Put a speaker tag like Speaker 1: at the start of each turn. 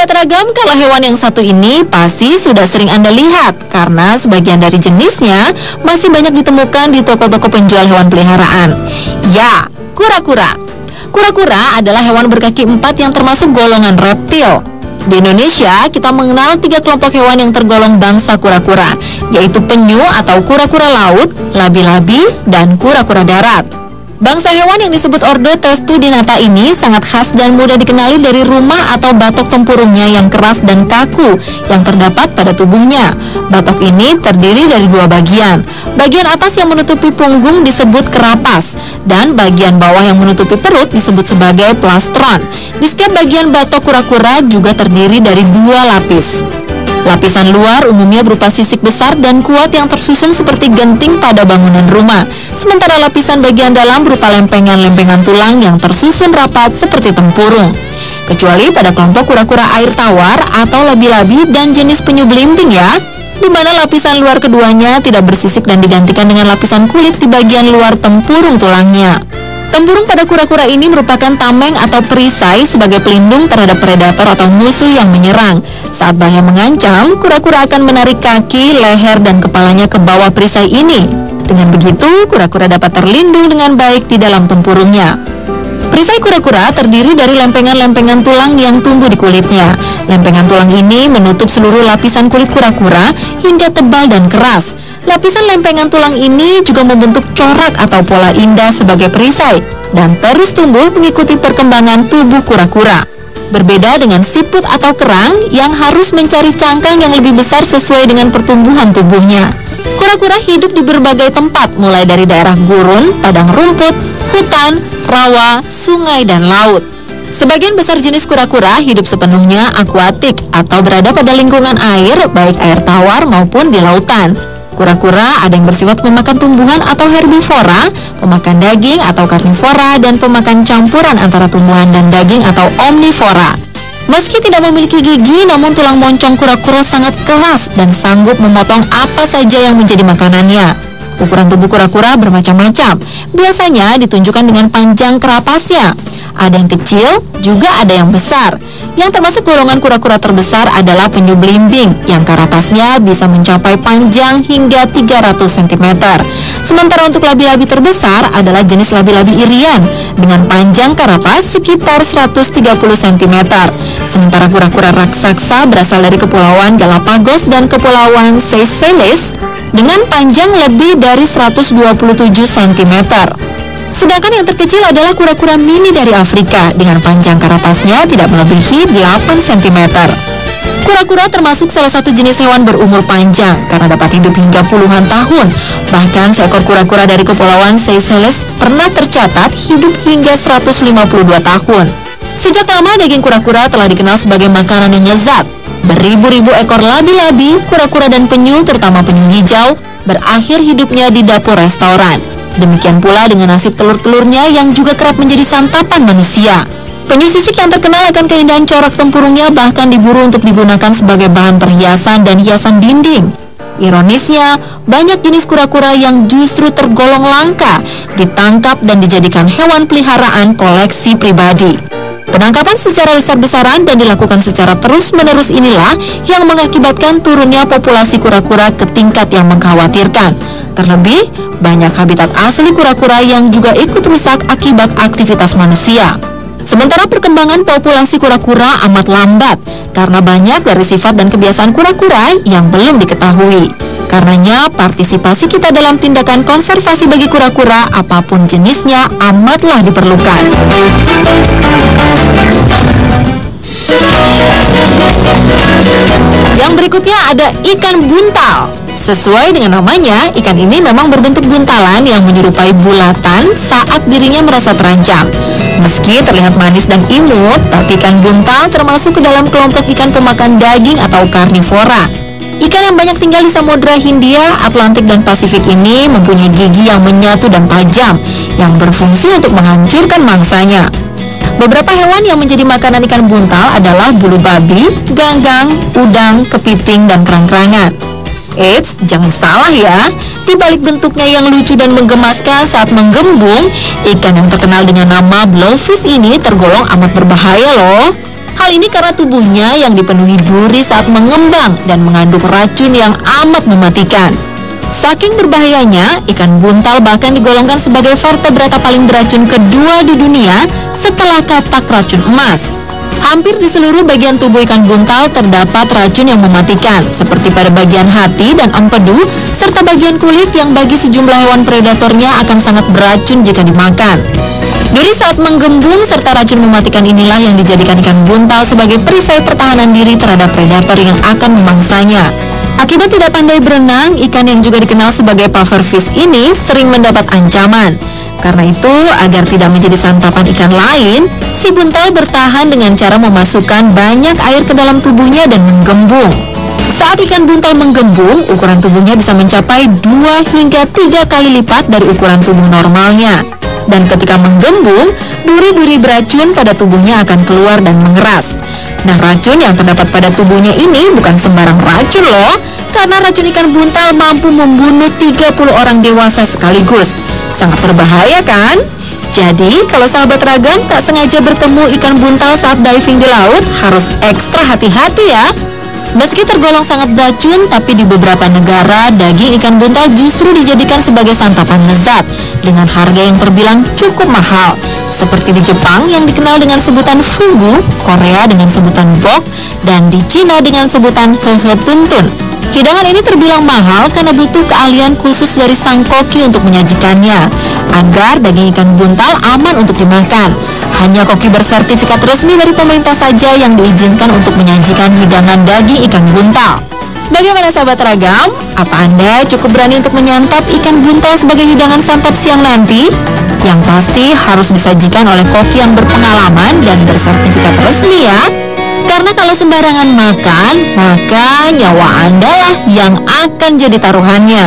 Speaker 1: Sobat Ragam, kalau hewan yang satu ini pasti sudah sering Anda lihat karena sebagian dari jenisnya masih banyak ditemukan di toko-toko penjual hewan peliharaan. Ya, kura-kura. Kura-kura adalah hewan berkaki 4 yang termasuk golongan reptil. Di Indonesia, kita mengenal 3 kelompok hewan yang tergolong bangsa kura-kura, yaitu penyu atau kura-kura laut, labi-labi, dan kura-kura darat. Bangsa hewan yang disebut ordo Testudinata ini sangat khas dan mudah dikenali dari rumah atau batok tempurungnya yang keras dan kaku yang terdapat pada tubuhnya. Batok ini terdiri dari 2 bagian. Bagian atas yang menutupi punggung disebut kerapas, dan bagian bawah yang menutupi perut disebut sebagai plastron. Di setiap bagian batok kura-kura juga terdiri dari 2 lapis. Lapisan luar umumnya berupa sisik besar dan kuat yang tersusun seperti genting pada bangunan rumah. Sementara lapisan bagian dalam berupa lempengan-lempengan tulang yang tersusun rapat seperti tempurung. Kecuali pada kelompok kura-kura air tawar atau labi-labi dan jenis penyu belimbing ya, di mana lapisan luar keduanya tidak bersisik dan digantikan dengan lapisan kulit di bagian luar tempurung tulangnya. Tempurung pada kura-kura ini merupakan tameng atau perisai sebagai pelindung terhadap predator atau musuh yang menyerang. Saat bahaya mengancam, kura-kura akan menarik kaki, leher, dan kepalanya ke bawah perisai ini. Dengan begitu, kura-kura dapat terlindung dengan baik di dalam tempurungnya. Perisai kura-kura terdiri dari lempengan-lempengan tulang yang tumbuh di kulitnya. Lempengan tulang ini menutup seluruh lapisan kulit kura-kura hingga tebal dan keras. Lapisan lempengan tulang ini juga membentuk corak atau pola indah sebagai perisai dan terus tumbuh mengikuti perkembangan tubuh kura-kura. Berbeda dengan siput atau kerang yang harus mencari cangkang yang lebih besar sesuai dengan pertumbuhan tubuhnya. Kura-kura hidup di berbagai tempat, mulai dari daerah gurun, padang rumput, hutan, rawa, sungai, dan laut. Sebagian besar jenis kura-kura hidup sepenuhnya akuatik atau berada pada lingkungan air, baik air tawar maupun di lautan. Kura-kura ada yang bersifat pemakan tumbuhan atau herbivora, pemakan daging atau karnivora, dan pemakan campuran antara tumbuhan dan daging atau omnivora. Meski tidak memiliki gigi, namun tulang moncong kura-kura sangat keras dan sanggup memotong apa saja yang menjadi makanannya. Ukuran tubuh kura-kura bermacam-macam, biasanya ditunjukkan dengan panjang kerapasnya. Ada yang kecil, juga ada yang besar. Yang termasuk golongan kura-kura terbesar adalah penyu belimbing yang karapasnya bisa mencapai panjang hingga 300 cm. Sementara untuk labi-labi terbesar adalah jenis labi-labi irian dengan panjang karapas sekitar 130 cm. Sementara kura-kura raksasa berasal dari Kepulauan Galapagos dan Kepulauan Seychelles dengan panjang lebih dari 127 cm. Sedangkan yang terkecil adalah kura-kura mini dari Afrika dengan panjang karapasnya tidak melebihi 8 cm. Kura-kura termasuk salah satu jenis hewan berumur panjang karena dapat hidup hingga puluhan tahun. Bahkan seekor kura-kura dari Kepulauan Seychelles pernah tercatat hidup hingga 152 tahun. Sejak lama daging kura-kura telah dikenal sebagai makanan yang lezat. Beribu-ribu ekor labi-labi, kura-kura dan penyu, terutama penyu hijau, berakhir hidupnya di dapur restoran. Demikian pula dengan nasib telur-telurnya yang juga kerap menjadi santapan manusia. Penyu sisik yang terkenal akan keindahan corak tempurungnya bahkan diburu untuk digunakan sebagai bahan perhiasan dan hiasan dinding. Ironisnya, banyak jenis kura-kura yang justru tergolong langka ditangkap dan dijadikan hewan peliharaan koleksi pribadi. Penangkapan secara besar-besaran dan dilakukan secara terus-menerus inilah yang mengakibatkan turunnya populasi kura-kura ke tingkat yang mengkhawatirkan. Terlebih, banyak habitat asli kura-kura yang juga ikut rusak akibat aktivitas manusia. Sementara perkembangan populasi kura-kura amat lambat karena banyak dari sifat dan kebiasaan kura-kura yang belum diketahui. Karenanya, partisipasi kita dalam tindakan konservasi bagi kura-kura apapun jenisnya amatlah diperlukan. Yang berikutnya ada ikan buntal. Sesuai dengan namanya, ikan ini memang berbentuk buntalan yang menyerupai bulatan saat dirinya merasa terancam. Meski terlihat manis dan imut, tapi ikan buntal termasuk ke dalam kelompok ikan pemakan daging atau karnivora. Ikan yang banyak tinggal di Samudra Hindia, Atlantik, dan Pasifik ini mempunyai gigi yang menyatu dan tajam yang berfungsi untuk menghancurkan mangsanya. Beberapa hewan yang menjadi makanan ikan buntal adalah bulu babi, ganggang, udang, kepiting, dan kerang-kerangan. Eits, jangan salah ya, di balik bentuknya yang lucu dan menggemaskan saat menggembung, ikan yang terkenal dengan nama blowfish ini tergolong amat berbahaya loh. Hal ini karena tubuhnya yang dipenuhi duri saat mengembang dan mengandung racun yang amat mematikan. Saking berbahayanya, ikan buntal bahkan digolongkan sebagai vertebrata paling beracun kedua di dunia setelah katak racun emas. Hampir di seluruh bagian tubuh ikan buntal terdapat racun yang mematikan, seperti pada bagian hati dan empedu, serta bagian kulit yang bagi sejumlah hewan predatornya akan sangat beracun jika dimakan. Duri saat menggembung serta racun mematikan inilah yang dijadikan ikan buntal sebagai perisai pertahanan diri terhadap predator yang akan memangsanya. Akibat tidak pandai berenang, ikan yang juga dikenal sebagai pufferfish ini sering mendapat ancaman. Karena itu, agar tidak menjadi santapan ikan lain, si buntal bertahan dengan cara memasukkan banyak air ke dalam tubuhnya dan menggembung. Saat ikan buntal menggembung, ukuran tubuhnya bisa mencapai 2 hingga 3 kali lipat dari ukuran tubuh normalnya. Dan ketika menggembung, duri-duri beracun pada tubuhnya akan keluar dan mengeras. Nah, racun yang terdapat pada tubuhnya ini bukan sembarang racun loh, karena racun ikan buntal mampu membunuh 30 orang dewasa sekaligus. Sangat berbahaya kan? Jadi, kalau sahabat Ragam tak sengaja bertemu ikan buntal saat diving di laut, harus ekstra hati-hati ya. Meski tergolong sangat beracun, tapi di beberapa negara, daging ikan buntal justru dijadikan sebagai santapan lezat dengan harga yang terbilang cukup mahal. Seperti di Jepang yang dikenal dengan sebutan fugu, Korea dengan sebutan bok, dan di Cina dengan sebutan hehe tuntun. Hidangan ini terbilang mahal karena butuh keahlian khusus dari sang koki untuk menyajikannya, agar daging ikan buntal aman untuk dimakan. Hanya koki bersertifikat resmi dari pemerintah saja yang diizinkan untuk menyajikan hidangan daging ikan buntal. Bagaimana sahabat Ragam? Apa Anda cukup berani untuk menyantap ikan buntal sebagai hidangan santap siang nanti? Yang pasti harus disajikan oleh koki yang berpengalaman dan bersertifikat resmi ya. Karena kalau sembarangan makan, maka nyawa Anda lah yang akan jadi taruhannya.